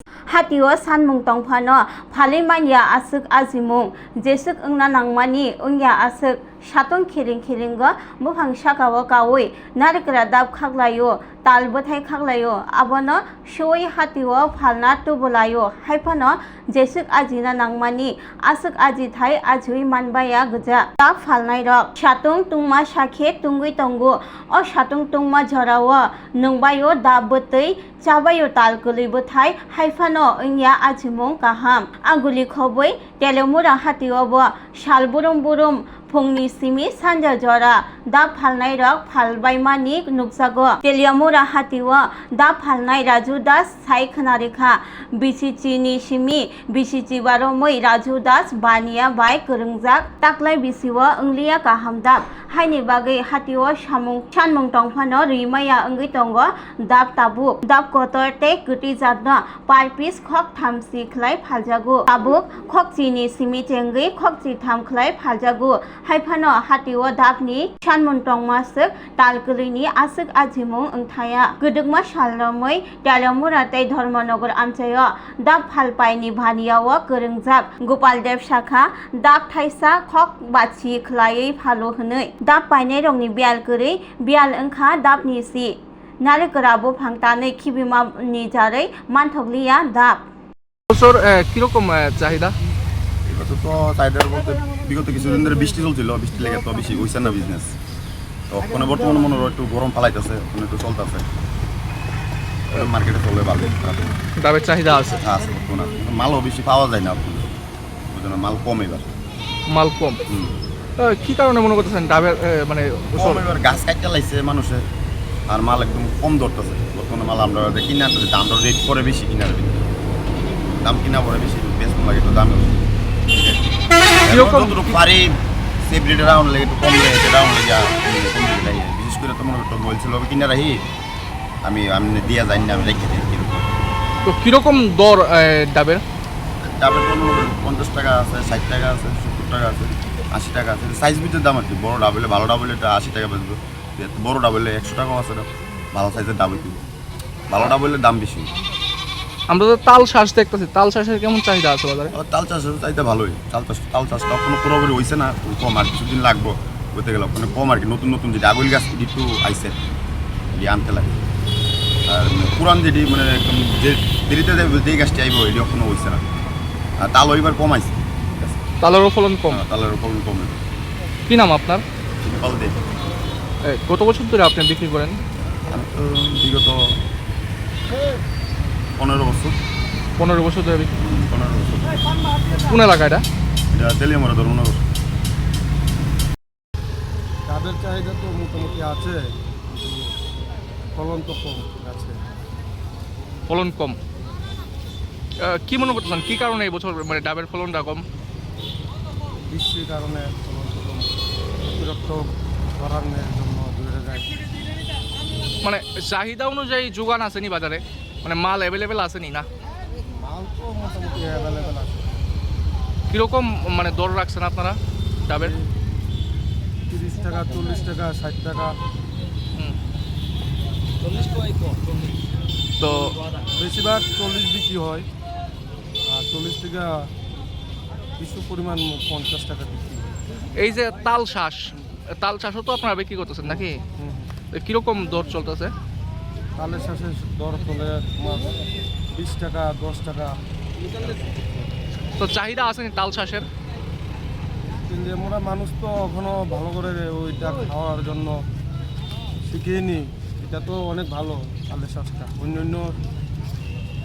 Hatio san mung tong phano phali mania asuk azimung jesuk ungna nangmani ungya asuk satong khiring go buphang sakawo kawi narikra dab khaklayo talbothai khaklayo abono shoi hatio phalna tubulayo haifano jesuk ajina nangmani asuk aji thai ajui manbaya gja dab phalnai rok satong tungma sakhe tungui tongo o satong tungma jorawo nungbayo dab botei chabayo talkuli bothai haifano ungya ajimung kaham aguli khoboi telemura hatio bo salburum burum Pungni simi sanja jora da phalnai rok phalbaimani nukjago teliamura hatiwa da phalnai Raju Das sai khnarekha BCC ni simi BCC baromoi Raju Das bania bai korungjak taklai bisiwa unglia kahamdap haini bagai hatiwa sanmung tongphano rimaya ungui tongo dab tabuk dab kotor te kuti jatno par piece khok thamsi khlai phaljago tabuk khok chini simi chengui khok chi tham khlai phaljago haifano hatio dabni sanmung tongmasuk talkulini asuk ajimung ungthaya gudukma salromoi telamura tei dharmanagar amchayo dab phalpaini bhaniyawo korungjak Gopal Dev Shakha dab thaisa khok bachi khlai phalo hwnoi dab painai rokni bial korei bial ungkha dabni si narekrabo phangtanei khibima ni jarei manthokliya dab বছর কিরকম চাহিদা তো চাহিদার বলতে বিগত কিছুদিন ধরে বৃষ্টি চলছিল বৃষ্টি লেগে তো বেশি হইছে না বিজনেস তো ওখানে বর্তমানে মনে হয় একটু গরম ফালাইতেছে ওখানে একটু চলতেছে মার্কেটে চলে ভালো ডাবের চাহিদা আছে আছে বর্তমানে মালও বেশি পাওয়া যায় না বুঝলেন মাল কম এবার মাল কম কি কারণে মনে করতেছেন ডাবের মানে এবার গাছ কাটতে লাগছে মানুষের আর মাল একদম কম ধরতেছে বর্তমানে মাল আমরা কিনে আনতেছি দামটা রেট করে বেশি কিনার দাম কিনা পরে বেশি বেশ লাগে একটু দাম পারি সেপারেট রাউন্ড লাগে একটু কম লাগে রাউন্ড লাগে বিশেষ করে তো মনে করতো বলছিল কিনে রাখি আমি দিয়া যাই না আমি রেখে দিই কিরকম তো কিরকম দর ডাবের ডাবের তো 50 টাকা আছে 60 টাকা আছে 70 টাকা আছে 80 টাকা আছে সাইজ ভিতরে দাম আর কি বড় ডাবলে ভালো ডাবলে এটা 80 টাকা বেচবো বড় ডাবলে 100 টাকাও আছে ভালো সাইজের ডাবল কি ভালো ডাবলের দাম বেশি আমরা তো তাল শ্বাস দেখতেছি তাল শ্বাসের কেমন চাহিদা আছে বাজারে তাল চাষের চাহিদা ভালোই তাল চাষটা কোনো পুরোপুরি হয়েছে না কম আর কিছুদিন লাগবো বলতে গেলে ওখানে কম আর কি নতুন নতুন যেটি আগুল গাছ একটু আইসে আনতে লাগে আর পুরান যেটি মানে একদম যে দেরিতে যে গাছটি আইব এটি এখনো হয়েছে না আর তাল এবার কমাইছে তালেরও ফলন কম তালের ফলন কমে কি নাম আপনার ফল দেয় কত বছর ধরে আপনি বিক্রি করেন আমি তো বিগত 15 বছর 15 বছর ধরে 15 বছর কোন এলাকা এটা তেলিয়ামরা ধর্মনগর ডাবের চাহিদা তো মোটামুটি আছে ফলন তো কম আছে ফলন কম কি মনে করতেছেন কি কারণে এই বছর মানে ডাবের ফলনটা কম বৃষ্টির কারণে ফলন তো কম অতিরিক্ত ধরনের জন্য দূরে যায় মানে চাহিদা অনুযায়ী যোগান আসেনি বাজারে মানে মাল অ্যাভেলেবেল আসেনি না মাল তো মোটামুটি অ্যাভেলেবেল আছে কীরকম মানে দর রাখছেন আপনারা ডাবের 30 টাকা 40 টাকা 60 টাকা তো বেশিরভাগ 40 বিক্রি হয় আর 40 টাকা কিছু পরিমাণ 50 টাকা বিক্রি হয় এই যে তাল শ্বাসও তো আপনারা বিক্রি করতেছেন নাকি কীরকম দর চলতেছে তালের শ্বাসের দর চলে তোমার 20 টাকা 10 টাকা তো চাহিদা আসেনি তাল শ্বাসের কিন্তু আমরা মানুষ তো এখনো ভালো করে ওইটা খাওয়ার জন্য শিখিনি এটা তো অনেক ভালো তালের শ্বাসটা অন্য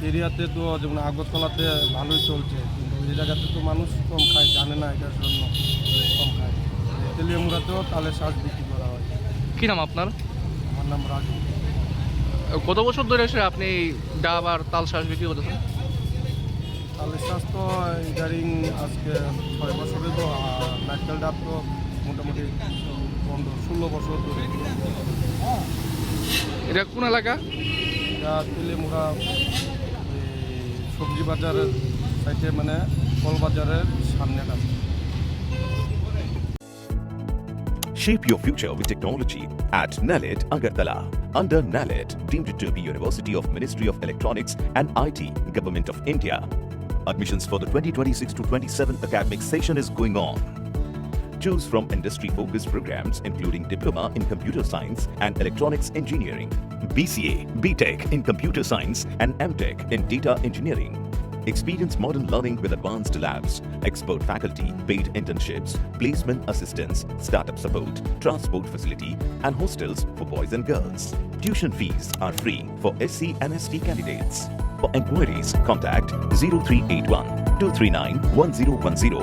এরিয়াতে তো যেমন আগরতলাতে ভালোই চলছে কিন্তু ওই জায়গাতে তো মানুষ কম খায় জানে না এটার জন্য কম খায় তেলিয়ামুড়াতেও তালের শ্বাস বিক্রি করা হয় কী নাম আপনার আমার নাম রাজু কত বছর ধরে এসে আপনি ডাব আর তাল শ্বাস বিক্রি করতেছেন তালের শ্বাস তো ইদারিং আজকে 6 বছরে তো আর নারকেল ডাব তো মোটামুটি 15-16 বছর ধরে এটা কোন এলাকা এটা তেলিয়ামুড়া সবজি বাজারের সাইডে মানে ফল বাজারের সামনেটা Shape your future with technology at Nalet Agartala. under NALED, deemed to be University of Ministry of Electronics and IT, Government of India. Admissions for the 2026 to 27 academic session is going on. Choose from industry-focused programs including Diploma in Computer Science and Electronics Engineering, BCA, BTech in Computer Science and MTech in Data Engineering. Experience modern learning with advanced labs, expert faculty, paid internships, placement assistance, startup support, transport facility, and hostels for boys and girls. Tuition fees are free for SC and ST candidates. For enquiries, contact 0381 239 1010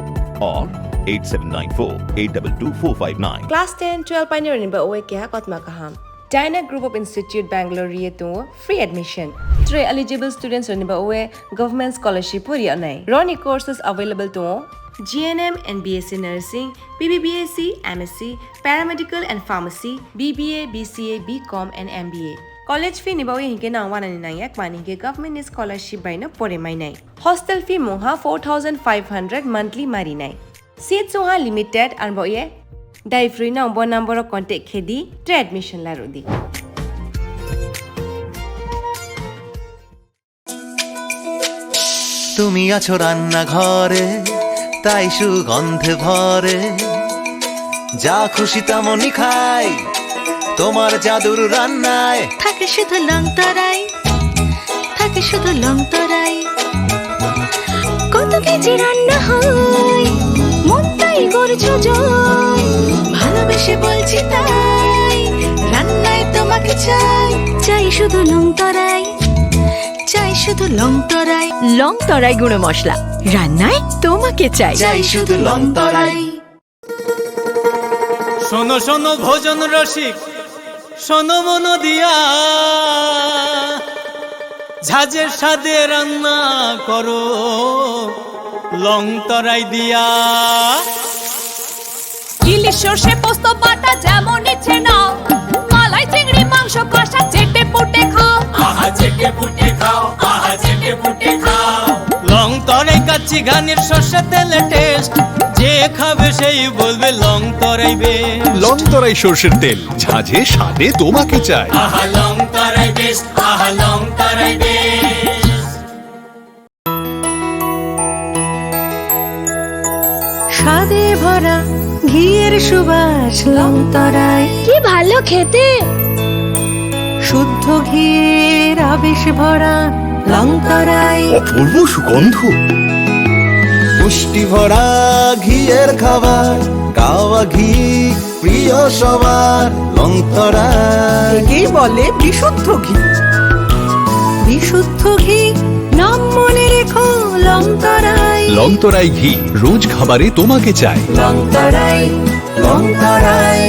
or 8794-822-459. Class 10, 12 pioneer in Bawe Kya Kotmakaham. Dyna Group of Institute Bangalore Yetu free admission. 3 eligible students in Bawe government scholarship for Yanai. Roni courses available to GNM and BSc Nursing, BBBSc, MSc, Paramedical and Pharmacy, BBA, BCA, BCom and MBA. College fee ni Bawe hinke na 199 mani ke government scholarship by na pore mai nai. Hostel fee moha 4500 monthly mari nai. Seats oha limited and Bawe Dai free na number of contact khedi tre admission la rodi. তুমি আছো রান্না ঘরে তাই সুগন্ধে ভরে যা খুশি তেমনই খাই তোমার জাদুর রান্নায় থাকে শুধু লং তরাই থাকে শুধু লং তরাই কত কেজি রান্না হয় মন তাই করছো জয় ভালোবেসে বলছি তাই রান্নায় তোমাকে চাই চাই শুধু লং তরাই চাই শুধু লং তরাই গুঁড়ো মশলা রান্নায় তোমাকে চাই চাই শুধু লং তরাই শোনো শোনো ভোজন রসিক শোনো মন দিয়া ঝাঁঝের স্বাদে রান্না করো লং তরাই দিয়া ইলিশ সর্ষে পোস্ত বাটা যেমন ইচ্ছে নাও মালাই চিংড়ি মাংস কষা চেটে পুটে খাও আহা চেটে পুটে খাও আহা চেটে পুটে খাও লং তরাই কাচ্চি ঘানির সর্ষে তেলে টেস্ট যে খাবে সেই বলবে লং তরাই বেশ লং তরাই সর্ষের তেল ঝাঁঝে স্বাদে তোমাকে চাই আহা লং তরাই বেশ আহা লং তরাই বেশ স্বাদে ভরা ঘিয়ের সুবাস লং তরাই কি ভালো খেতে শুদ্ধ ঘিয়ের আবেশ ভরা লং তরাই অপূর্ব সুগন্ধ পুষ্টি ভরা ঘিয়ের খাবার গাওয়া ঘি প্রিয় সবার লং তরাই কি বলে বিশুদ্ধ ঘি বিশুদ্ধ ঘি নাম মনে রেখো লং তরাই লং তরাই ঘি রোজ খাবারে তোমাকে চাই লং তরাই লং তরাই